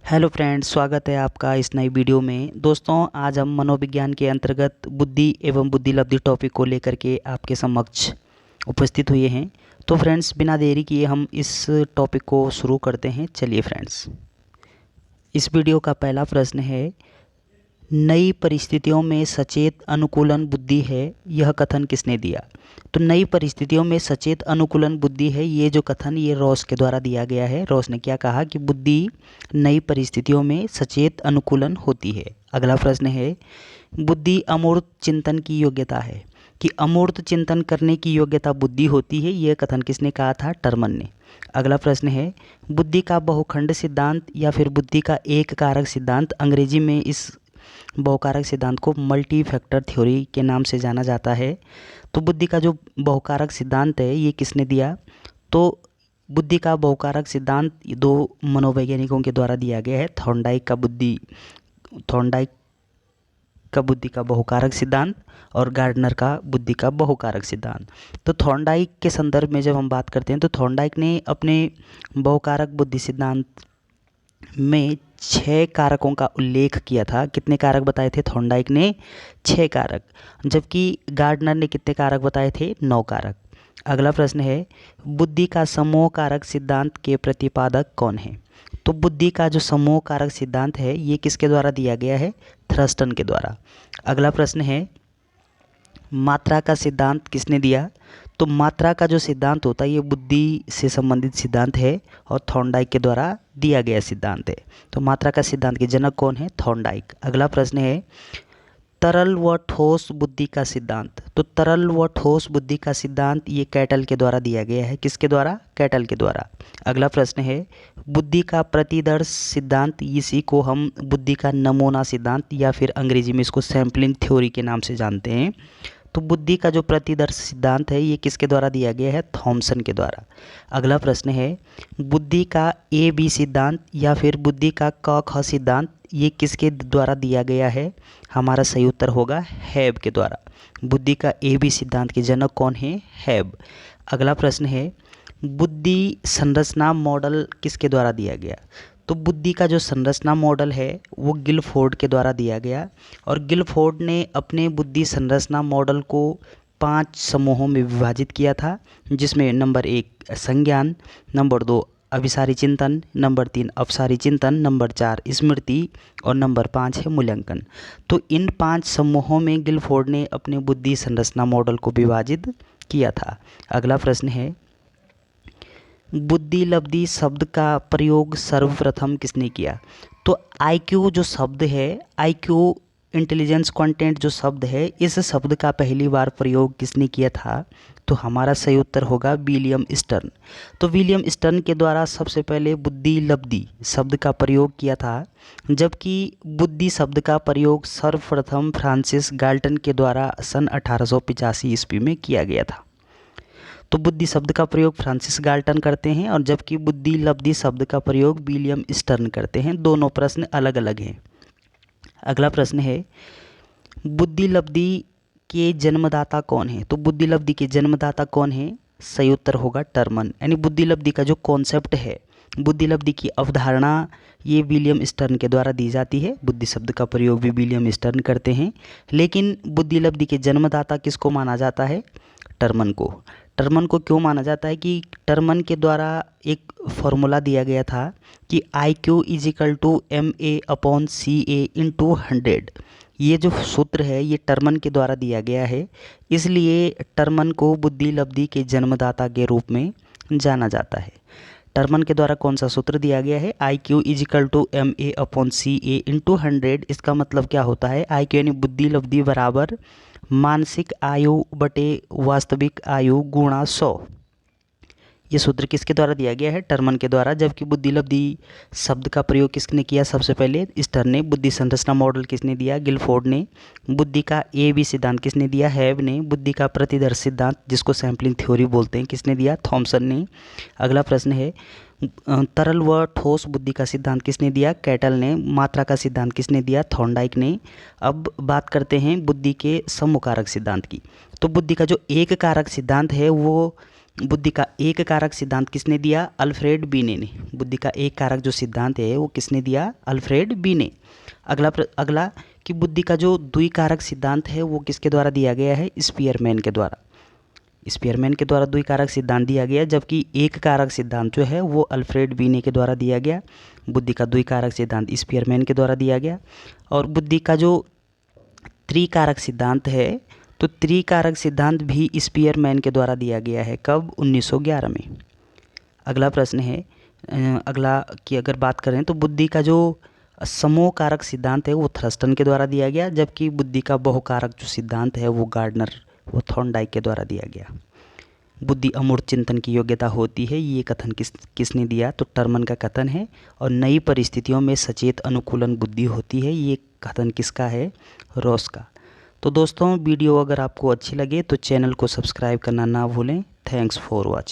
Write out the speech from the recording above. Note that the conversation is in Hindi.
हेलो फ्रेंड्स, स्वागत है आपका इस नई वीडियो में। दोस्तों, आज हम मनोविज्ञान के अंतर्गत बुद्धि एवं बुद्धिलब्धि टॉपिक को लेकर के आपके समक्ष उपस्थित हुए हैं। तो फ्रेंड्स, बिना देरी किए हम इस टॉपिक को शुरू करते हैं। चलिए फ्रेंड्स, इस वीडियो का पहला प्रश्न है, नई परिस्थितियों में सचेत अनुकूलन बुद्धि है, यह कथन किसने दिया? तो नई परिस्थितियों में सचेत अनुकूलन बुद्धि है, ये जो कथन ये रॉस के द्वारा दिया गया है। रॉस ने क्या कहा कि बुद्धि नई परिस्थितियों में सचेत अनुकूलन होती है। अगला प्रश्न है, बुद्धि अमूर्त चिंतन की योग्यता है, कि अमूर्त चिंतन करने की योग्यता बुद्धि होती है, यह कथन किसने कहा था? टर्मन ने। अगला प्रश्न है, बुद्धि का बहुखंड सिद्धांत या फिर बुद्धि का एक कारक सिद्धांत, अंग्रेजी में इस बहुकारक सिद्धांत को मल्टी फैक्टर थ्योरी के नाम से जाना जाता है। तो बुद्धि का जो बहुकारक सिद्धांत है ये किसने दिया? तो बुद्धि का बहुकारक सिद्धांत दो मनोवैज्ञानिकों के द्वारा दिया गया है, थॉर्नडाइक का बुद्धि का बहुकारक सिद्धांत और गार्डनर का बुद्धि का बहुकारक सिद्धांत। तो थॉर्नडाइक के संदर्भ में जब हम बात करते हैं तो थॉर्नडाइक ने अपने बहुकारक बुद्धि सिद्धांत में 6 कारकों का उल्लेख किया था। कितने कारक बताए थे थॉर्नडाइक ने? 6 कारक, जबकि गार्डनर ने कितने कारक बताए थे? 9 कारक। अगला प्रश्न है, बुद्धि का समूह कारक सिद्धांत के प्रतिपादक कौन है? तो बुद्धि का जो समूह कारक सिद्धांत है ये किसके द्वारा दिया गया है? थ्रस्टन के द्वारा। अगला प्रश्न है, मात्रा का सिद्धांत किसने दिया? तो मात्रा का जो सिद्धांत होता है ये बुद्धि से संबंधित सिद्धांत है और थॉर्नडाइक के द्वारा दिया गया सिद्धांत है। तो मात्रा का सिद्धांत के जनक कौन है? थॉर्नडाइक। अगला प्रश्न है, तरल व ठोस बुद्धि का सिद्धांत। तो तरल व ठोस बुद्धि का सिद्धांत ये कैटल के द्वारा दिया गया है। किसके द्वारा? कैटल के द्वारा। अगला प्रश्न है, बुद्धि का प्रतिदर्श सिद्धांत, इसी को हम बुद्धि का नमूना सिद्धांत या फिर अंग्रेजी में इसको सैम्पलिंग थ्योरी के नाम से जानते हैं। तो बुद्धि का जो प्रतिदर्श सिद्धांत है ये किसके द्वारा दिया गया है? थॉमसन के द्वारा। अगला प्रश्न है, बुद्धि का ए बी सिद्धांत या फिर बुद्धि का क ख सिद्धांत ये किसके द्वारा दिया गया है? हमारा सही उत्तर होगा हैब के द्वारा। बुद्धि का ए बी सिद्धांत के जनक कौन है? हैब। अगला प्रश्न है, बुद्धि संरचना मॉडल किसके द्वारा दिया गया? तो बुद्धि का जो संरचना मॉडल है वो गिलफोर्ड के द्वारा दिया गया और गिलफोर्ड ने अपने बुद्धि संरचना मॉडल को 5 समूहों में विभाजित किया था, जिसमें नंबर 1 संज्ञान, नंबर 2 अभिसारी चिंतन, नंबर 3 अपसारी चिंतन, नंबर 4 स्मृति और नंबर 5 है मूल्यांकन। तो इन 5 समूहों में गिलफोर्ड ने अपने बुद्धि संरचना मॉडल को विभाजित किया था। अगला प्रश्न है, बुद्धिलब्धि शब्द का प्रयोग सर्वप्रथम किसने किया? तो आईक्यू जो शब्द है, आईक्यू इंटेलिजेंस क्वांटेंट जो शब्द है, इस शब्द का पहली बार प्रयोग किसने किया था? तो हमारा सही उत्तर होगा विलियम स्टर्न। तो विलियम स्टर्न के द्वारा सबसे पहले बुद्धिलब्धि शब्द का प्रयोग किया था, जबकि बुद्धि शब्द का प्रयोग सर्वप्रथम फ्रांसिस गाल्टन के द्वारा सन 1885 ईस्वी में किया गया था। तो बुद्धि शब्द का प्रयोग फ्रांसिस गाल्टन करते हैं और जबकि बुद्धिलब्धि शब्द का प्रयोग विलियम स्टर्न करते हैं। दोनों प्रश्न अलग अलग हैं। अगला प्रश्न है, बुद्धिलब्धि के जन्मदाता कौन है? तो बुद्धिलब्धि के जन्मदाता कौन है? सही उत्तर होगा टर्मन। यानी बुद्धिलब्धि का जो कॉन्सेप्ट है, बुद्धिलब्धि की अवधारणा ये विलियम स्टर्न के द्वारा दी जाती है। बुद्धि शब्द का प्रयोग भी विलियम स्टर्न करते हैं, लेकिन बुद्धिलब्धि के जन्मदाता किसको माना जाता है? टर्मन को। टर्मन को क्यों माना जाता है? कि टर्मन के द्वारा एक फॉर्मूला दिया गया था कि IQ = MA/CA/100। ये जो सूत्र है ये टर्मन के द्वारा दिया गया है, इसलिए टर्मन को बुद्धिलब्धि के जन्मदाता के रूप में जाना जाता है। टर्मन के द्वारा कौन सा सूत्र दिया गया है? IQ = MA/CA/100। इसका मतलब क्या होता है? IQ यानी बुद्धिलब्धि बराबर मानसिक आयु बटे वास्तविक आयु गुणा 100। ये सूत्र किसके द्वारा दिया गया है? टर्मन के द्वारा। जबकि बुद्धिलब्धि शब्द का प्रयोग किसने किया? सबसे पहले स्टर्न ने। बुद्धि संरचना मॉडल किसने दिया? गिलफोर्ड ने। बुद्धि का ए बी सिद्धांत किसने दिया? हैब ने। बुद्धि का प्रतिदर्श सिद्धांत जिसको सैम्पलिंग थ्योरी बोलते हैं किसने दिया? थॉमसन ने। अगला प्रश्न है, तरल व ठोस बुद्धि का सिद्धांत किसने दिया? कैटल ने। मात्रा का सिद्धांत किसने दिया? थॉर्नडाइक ने। अब बात करते हैं बुद्धि के समूह कारक सिद्धांत की। तो बुद्धि का जो एक कारक सिद्धांत है वो बुद्धि का एक कारक सिद्धांत किसने दिया? अल्फ्रेड बीने ने। बुद्धि का एक कारक जो सिद्धांत है वो किसने दिया? अल्फ्रेड बीने। अगला कि बुद्धि का जो द्विकारक सिद्धांत है वो किसके द्वारा दिया गया है? स्पीयरमैन के द्वारा। स्पीयरमैन के द्वारा द्विकारक सिद्धांत दिया गया, जबकि एक कारक सिद्धांत जो है वो अल्फ्रेड बीने के द्वारा दिया गया। बुद्धि का द्विकारक सिद्धांत स्पीयरमैन के द्वारा दिया गया। और बुद्धि का जो त्रिकारक सिद्धांत है तो त्रिकारक सिद्धांत भी स्पीयरमैन के द्वारा दिया गया है। कब? 1911 में। अगला प्रश्न है अगला की अगर बात करें तो बुद्धि का जो समूह कारक सिद्धांत है वो थर्स्टन के द्वारा दिया गया, जबकि बुद्धि का बहुकारक जो सिद्धांत है वो गार्डनर वो थॉर्नडाइक के द्वारा दिया गया। बुद्धि अमूर्त चिंतन की योग्यता होती है, ये कथन किसने दिया? तो टर्मन का कथन है। और नई परिस्थितियों में सचेत अनुकूलन बुद्धि होती है, ये कथन किसका है? रॉस का। तो दोस्तों वीडियो अगर आपको अच्छी लगे तो चैनल को सब्सक्राइब करना ना भूलें। Thanks for watching.